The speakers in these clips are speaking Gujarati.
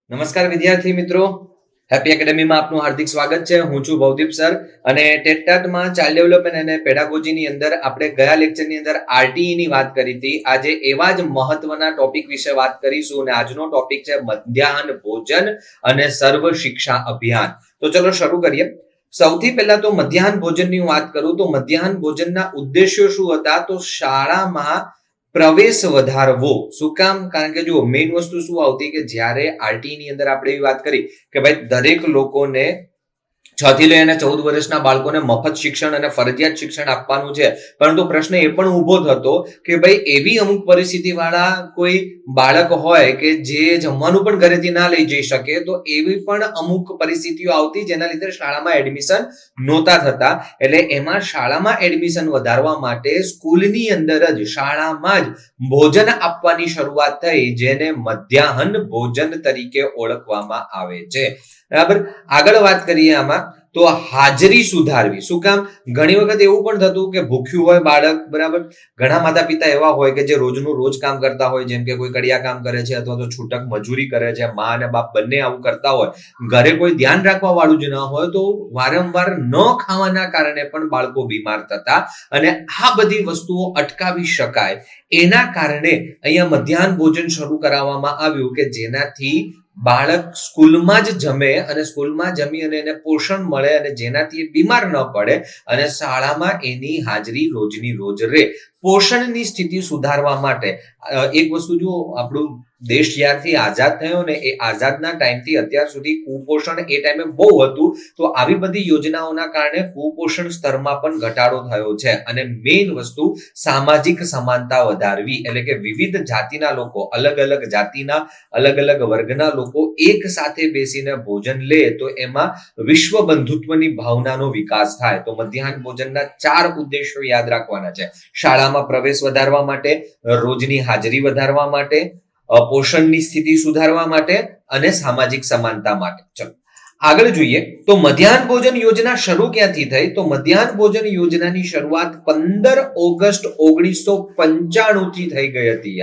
નમસ્કાર વિદ્યાર્થી મિત્રો, હેપી એકેડેમીમાં આપનું હાર્દિક સ્વાગત છે. હું છું ભવદીપ સર અને ટેટટાટમાં ચાઇલ્ડ ડેવલપમેન્ટ અને પેડાગોજીની અંદર આપણે ગયા લેક્ચરની અંદર આરટીઈ ની વાત કરી હતી. આજે એવા જ મહત્વના ટોપિક વિશે વાત કરીશું અને આજનો ટોપિક છે મધ્યાહન ભોજન અને સર્વ શિક્ષા અભિયાન. તો ચલો શરૂ કરીએ. સૌથી પહેલા તો મધ્યાહન ભોજનની વાત કરું તો મધ્યાહન ભોજનના ઉદ્દેશ્યો શું હતા? તો શાળામાં પ્રવેશ વધારવો. શું કામ? કારણ કે જો મેઇન વસ્તુ શું આવતી કે જ્યારે આરટી ની અંદર આપણે એવી વાત કરી કે ભાઈ દરેક લોકોને 6 થી લઈને 14 વર્ષના બાળકોને મફત શિક્ષણ અને ફરજિયાત શિક્ષણ આપવાનું છે, પરંતુ પ્રશ્ન એ પણ ઉભો થતો કે ભાઈ એવી અમુક પરિસ્થિતિ વાળા કોઈ બાળક હોય કે જે જમવાનું પણ ઘરેથી ના લઈ જઈ શકે, તો એવી પણ અમુક પરિસ્થિતિઓ આવતી જેના લીધે શાળામાં એડમિશન નહોતા થતા. એટલે એમાં શાળામાં એડમિશન વધારવા માટે સ્કૂલની અંદર જ શાળામાં જ ભોજન આપવાની શરૂઆત થઈ, જેને મધ્યાહન ભોજન તરીકે ઓળખવામાં આવે છે. બરાબર. આગળ વાત કરીએ આમાં તો હાજરી સુધારવી. શું કામ? ઘણી વખત એવું પણ થતું કે ભૂખ્યું હોય બાળક, બરાબર, ઘણા માતા પિતા એવા હોય કે જે રોજનું રોજ કામ કરતા હોય, જેમ કે કોઈ કડિયા કામ કરે છે અથવા તો છૂટક મજૂરી કરે છે, મા અને બાપ બંને આવું કરતા હોય, ઘરે કોઈ ધ્યાન રાખવા વાળું જ ન હોય, તો વારંવાર ન ખાવાના કારણે પણ બાળકો બીમાર થતા. અને આ બધી વસ્તુઓ અટકાવી શકાય એના કારણે અહીંયા મધ્યાહન ભોજન શરૂ કરાવવામાં આવ્યું કે જેનાથી બાળક સ્કૂલમાં જ જમે અને સ્કૂલમાં જમી અને એને પોષણ મળે અને જેનાથી બીમાર ન પડે અને શાળામાં એની હાજરી રોજની રોજ રહે. પોષણની સ્થિતિ સુધારવા માટે એક વસ્તુ, જો આપણું દેશ જ્યારથી આઝાદ થયો ને એ આઝાદના ટાઈમથી અત્યાર સુધી કુપોષણ એ ટાઈમે બહુ હતું, તો આવી બધી યોજનાઓના કારણે કુપોષણ સ્તરમાં પણ ઘટાડો થયો છે. અને મેઇન વસ્તુ સામાજિક સમાનતા વધારવી, એટલે કે વિવિધ જાતિના લોકો, અલગ અલગ જાતિના અલગ અલગ વર્ગના લોકો એક સાથે બેસીને ભોજન લે તો એમાં વિશ્વ બંધુત્વની ભાવનાનો વિકાસ થાય. તો મધ્યાહન ભોજનના 4 ઉદ્દેશો યાદ રાખવાના છે. શાળામાં પ્રવેશ વધારવા માટે, રોજની હાજરી વધારવા માટે, પોષણની સ્થિતિ સુધારવા માટે અને સામાજિક સમાનતા માટે. ચલો આગળ જોઈએ તો મધ્યાહન ભોજન યોજના શરૂ ક્યાંથી થઈ? તો મધ્યાહન ભોજન યોજનાની શરૂઆત 15 ઓગસ્ટ 1995 થી થઈ ગઈ હતી.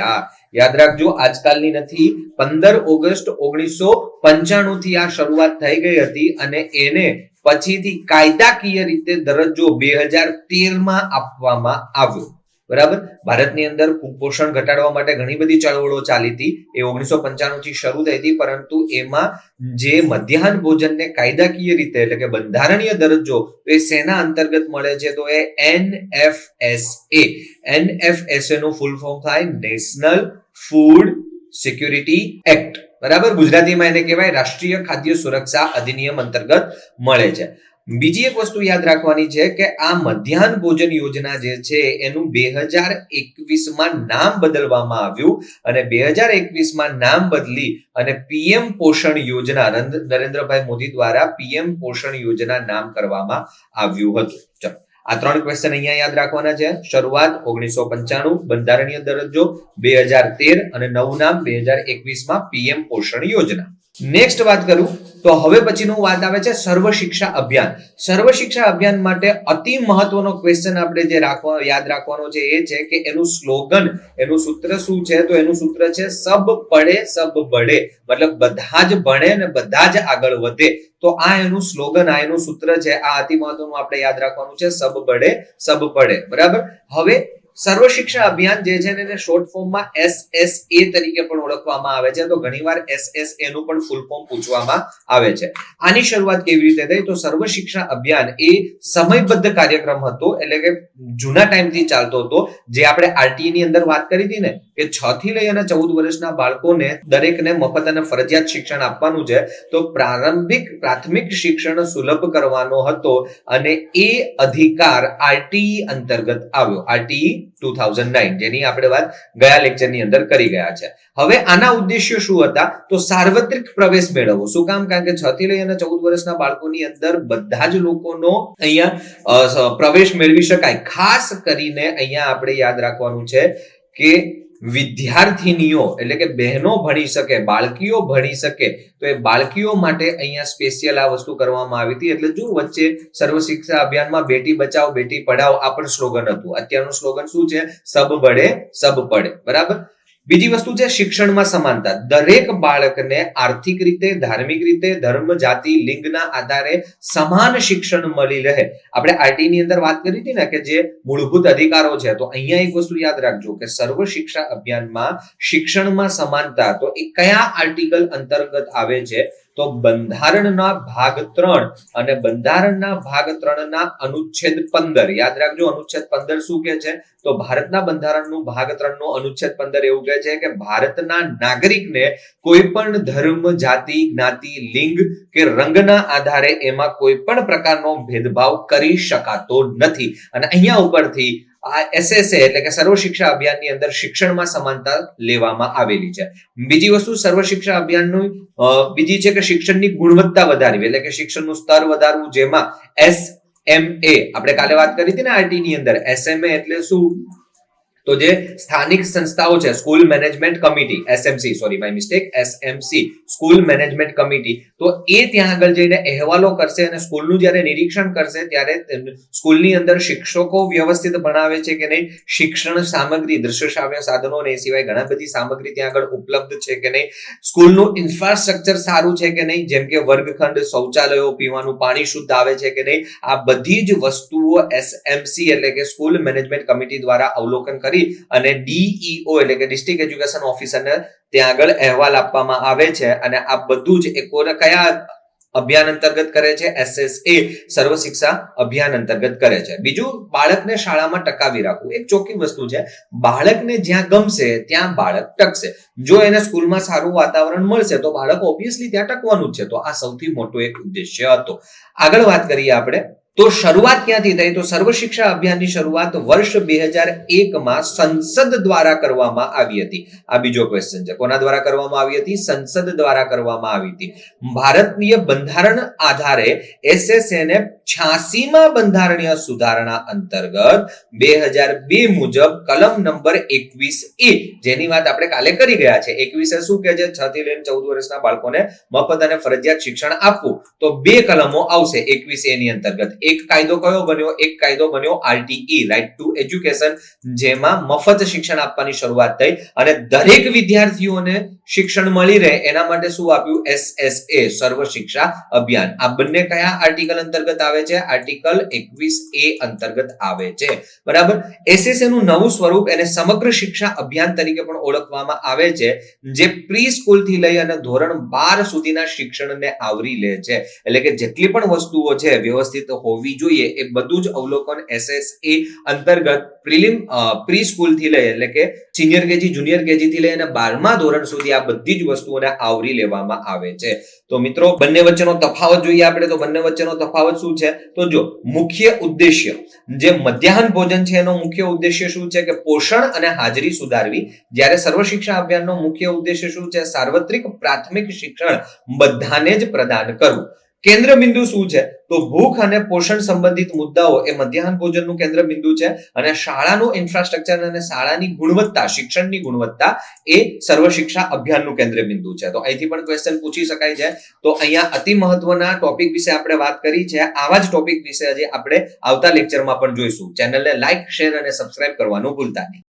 યાદ રાખજો, આજકાલની નથી. 15 ઓગસ્ટ 1995 થી આ શરૂઆત થઈ ગઈ હતી અને એને પછીથી કાયદાકીય રીતે દરજ્જો 2013 માં આપવામાં આવ્યો. બરાબર. ભારતની અંદર કુપોષણ ઘટાડવા માટે ઘણી બધી ચળવળો ચાલી હતી. એ 1995 થી શરૂ થઈ હતી, પરંતુ એમાં જે મધ્યાહન ભોજનને કાયદાકીય રીતે એટલે કે બંધારણીય દરજ્જો એ સેના અંતર્ગત મળે છે? તો એ NFSA. NFSA નું ફૂલ ફોર્મ થાય નેશનલ ફૂડ સિક્યુરિટી એક્ટ. બરાબર. ગુજરાતીમાં એને કહેવાય રાષ્ટ્રીય ખાદ્ય સુરક્ષા અધિનિયમ અંતર્ગત મળે છે. બીજી એક વસ્તુ યાદ રાખવાની છે કે આ મધ્યાહન ભોજન યોજના જે છે એનું 2021 માં નામ બદલવામાં આવ્યું અને 2021 માં નામ બદલી અને પીએમ પોષણ યોજના, નરેન્દ્રભાઈ મોદી દ્વારા પીએમ પોષણ યોજના નામ કરવામાં આવ્યું હતું. ચલો આ 3 ક્વેશ્ચન અહીંયા યાદ રાખવાના છે. શરૂઆત 1995, બંધારણીય દરજ્જો 2013 અને નવું નામ 2021 માં પીએમ પોષણ યોજના. નેક્સ્ટ વાત કરું તો હવે પછીનું વાત આવે છે સર્વ શિક્ષા અભિયાન. સર્વ શિક્ષા અભિયાન માટે અતિ મહત્વનો ક્વેશ્ચન આપણે જે યાદ રાખવાનો છે એ છે કે એનું સ્લોગન, એનું સૂત્ર શું છે? તો એનું સૂત્ર છે સબ પડે સબ બડે, મતલબ બધા જ ભણે ને બધા જ આગળ વધે. તો આ એનું સ્લોગન, આ એનું સૂત્ર છે. આ અતિ મહત્વનું આપણે યાદ રાખવાનું છે, સબ બડે સબ પડે. બરાબર. હવે સર્વ શિક્ષા અભિયાન જે છે એને શોર્ટ ફોર્મમાં SSA તરીકે પણ ઓળખવામાં આવે છે. તો ઘણીવાર SSA નું પણ ફૂલ ફોર્મ પૂછવામાં આવે છે. આની શરૂઆત કેવી રીતે થઈ? તો સર્વ શિક્ષા અભિયાન એ સમયબદ્ધ કાર્યક્રમ હતો, એટલે કે જૂના ટાઈમથી ચાલતો હતો. જે આપણે આરટીઈ ની અંદર વાત કરી હતી ને કે 6 થી લઈ અને 14 વર્ષના બાળકોને દરેકને મફત અને ફરજિયાત શિક્ષણ આપવાનું છે. તો પ્રાથમિક શિક્ષણ સુલભ કરવાનો હતો અને એ અધિકાર આરટીઈ અંતર્ગત આવ્યો. આરટીઈ 2009, જેની આપણે વાત ગયા લેક્ચરની અંદર કરી ગયા છે. હવે આના ઉદ્દેશ્યો શું હતા? તો સાર્વત્રિક પ્રવેશ મેળવવો. શું કામ? કારણ કે 6 થી લઈ અને 14 વર્ષના બાળકોની અંદર બધા જ લોકોનો અહીંયા પ્રવેશ મેળવી શકાય. ખાસ કરીને અહીંયા આપણે યાદ રાખવાનું છે કે વિદ્યાર્થીનીઓ એટલે કે બહેનો ભણી શકે, બાળકીઓ ભણી શકે, તો એ બાળકીઓ માટે અહીંયા સ્પેશિયલ આ વસ્તુ કરવામાં આવી હતી. એટલે જો વચ્ચે સર્વ શિક્ષા અભિયાનમાં બેટી બચાવો બેટી પઢાઓ આ પણ સ્લોગન હતું. અત્યારનું સ્લોગન શું છે? સબ બડે સબ પડે. બરાબર. બીજી વસ્તુ છે શિક્ષણમાં સમાનતા. દરેક બાળકને આર્થિક રીતે, ધાર્મિક રીતે, ધર્મ, જાતિ, લિંગના આધારે સમાન શિક્ષણ મળી રહે. આપણે આરટી ની અંદર વાત કરી હતી ને કે જે મૂળભૂત અધિકારો છે, તો અહીંયા એક વસ્તુ યાદ રાખજો કે સર્વ શિક્ષા અભિયાનમાં શિક્ષણમાં સમાનતા તો એ કયા આર્ટિકલ અંતર્ગત આવે છે? તો બંધારણના ભાગ 3 અને બંધારણના ભાગ 3 ના અનુચ્છેદ 15. યાદ રાખજો અનુચ્છેદ 15 શું કહે છે? તો ભારતના બંધારણનું ભાગ 3 નું અનુચ્છેદ 15 એવું કહે છે કે ભારતના નાગરિકને કોઈ પણ ધર્મ, જાતિ, જ્ઞાતિ, લિંગ કે રંગના આધારે એમાં કોઈ પણ પ્રકારનો ભેદભાવ કરી શકાતો નથી. અને અહીંયા ઉપરથી આ એસએસએ એટલે કે સર્વ શિક્ષા અભિયાનની અંદર શિક્ષણમાં સમાનતા લેવામાં આવેલી છે. બીજી વસ્તુ સર્વ શિક્ષા અભિયાનનું બીજી છે કે શિક્ષણની ગુણવત્તા વધારવી એટલે કે શિક્ષણનું સ્તર વધારવું, જેમાં SMA આપણે કાલે વાત કરી હતી ને આરટી ની અંદર. SMA એટલે શું? તો જે સ્થાનિક સંસ્થાઓ છે, school management committee, SMC, sorry my mistake, SMC, school management committee, તો એ ત્યાં આગળ જઈને અહેવાલો કરશે અને સ્કૂલનું જ્યારે નિરીક્ષણ કરશે ત્યારે સ્કૂલની અંદર શિક્ષકો વ્યવસ્થિત ભણાવે છે કે નહીં, શિક્ષણ સામગ્રી, દ્રશ્ય શ્રાવ્ય સાધનો અને એ સિવાય ઘણા બધી સામગ્રી ત્યાં આગળ ઉપલબ્ધ છે કે નહીં, સ્કૂલનું ઇન્ફ્રાસ્ટ્રક્ચર સારું છે કે નહીં, જેમ કે વર્ગખંડ, શૌચાલયો, પીવાનું પાણી શુદ્ધ આવે છે કે નહીં, આ બધી જ વસ્તુઓ એસએમસી એટલે કે સ્કૂલ મેનેજમેન્ટ કમિટી દ્વારા અવલોકન કરી અને ડીઈઓ એટલે કે ડિસ્ટ્રિક્ટ એજ્યુકેશન ઓફિસરને ત્યાં આગળ અહેવાલ આપવામાં આવે છે. અને આ બધું જ કયા અભિયાન અંતર્ગત કરે છે? એસએસએ સર્વ શિક્ષા અભિયાન અંતર્ગત કરે છે. બીજું, બાળકને શાળામાં ટકાવી રાખવું. એક ચોખ્ખી વસ્તુ છે, બાળકને જ્યાં ગમશે ત્યાં બાળક ટકશે. જો એને સ્કૂલમાં સારું વાતાવરણ મળશે તો બાળક ઓબ્વિયસલી ત્યાં ટકવાનું જ છે. તો આ સૌથી મોટો એક ઉદ્દેશ્ય હતો. આગળ વાત કરીએ આપણે તો શરૂઆત ક્યાંથી થઈ? તો સર્વ શિક્ષા અભિયાનની શરૂઆત વર્ષ 2001 માં સંસદ દ્વારા કરવામાં આવી હતી. આ બીજો ક્વેશ્ચન છે. કોના દ્વારા કરવામાં આવી હતી? સંસદ દ્વારા કરવામાં આવી હતી. ભારતીય બંધારણ આધારે એસએસએ ને 86માં બંધારણીય સુધારણા અંતર્ગત 2002 મુજબ કલમ નંબર 21A, જેની વાત આપણે કાલે કરી ગયા છે. 21A શું કહે છે? 6 થી લઈને 14 વર્ષના બાળકોને મફત અને ફરજિયાત શિક્ષણ આપવું. તો 2 કલમો આવશે 21A ની અંતર્ગત. એક કાયદો કયો બન્યો? એક કાયદો બન્યો આરટીઈ, રાઇટ ટુ એજ્યુકેશન, જેમાં મફત શિક્ષણ આપવાની શરૂઆત થઈ અને દરેક વિદ્યાર્થીઓને શિક્ષણ મળી રહે એના માટે શું આપ્યું? એસએસએ સર્વ શિક્ષા અભિયાન. આ બંને કયા આર્ટિકલ અંતર્ગત આવે છે? આર્ટિકલ 21A અંતર્ગત આવે છે. બરાબર. એસએસએ નું નવું સ્વરૂપ એને સમગ્ર શિક્ષા અભિયાન તરીકે પણ ઓળખવામાં આવે છે, જે પ્રી સ્કૂલ થી લઈ અને ધોરણ 12 સુધીના શિક્ષણને આવરી લે છે. એટલે કે જેટલી પણ વસ્તુઓ છે વ્યવસ્થિત હોવી જોઈએ એ બધું જ અવલોકન એસએસએ અંતર્ગત પ્રી સ્કૂલ થી લઈ એટલે કે સિનિયર કેજી, જુનિયર કેજી થી લઈ અને 12મા ધોરણ સુધી આ બધી જ વસ્તુઓને આવરી લેવામાં આવે છે. તો મિત્રો, બંને વચ્ચેનો તફાવત જોઈએ આપણે. તો બંને વચ્ચેનો તફાવત શું છે? તો જો મુખ્ય ઉદ્દેશ્ય જે મધ્યાહન ભોજન છે એનો મુખ્ય ઉદ્દેશ્ય શું છે? કે પોષણ અને હાજરી સુધારવી. જ્યારે સર્વ શિક્ષા અભિયાનનો મુખ્ય ઉદ્દેશ્ય શું છે? સાર્વત્રિક પ્રાથમિક શિક્ષણ બધાને જ પ્રદાન કરવું. કેન્દ્ર બિંદુ શું છે? તો ભૂખ અને પોષણ સંબંધિત મુદ્દાઓ એ મધ્યાહન ભોજનનું કેન્દ્ર બિંદુ છે અને શાળાનું ઇન્ફ્રાસ્ટ્રક્ચર અને શાળાની ગુણવત્તા, શિક્ષણની ગુણવત્તા એ સર્વ શિક્ષા અભિયાનનું કેન્દ્ર બિંદુ છે. તો અહીંથી પણ ક્વેશ્ચન પૂછી શકાય છે. તો અહીંયા અતિ મહત્વના ટોપિક વિશે આપણે વાત કરી છે. આવા જ ટોપિક વિશે આજે આપણે આવતા લેક્ચરમાં પણ જોઈશું. ચેનલને લાઈક, શેર અને સબસ્ક્રાઇબ કરવાનું ભૂલતા નહીં.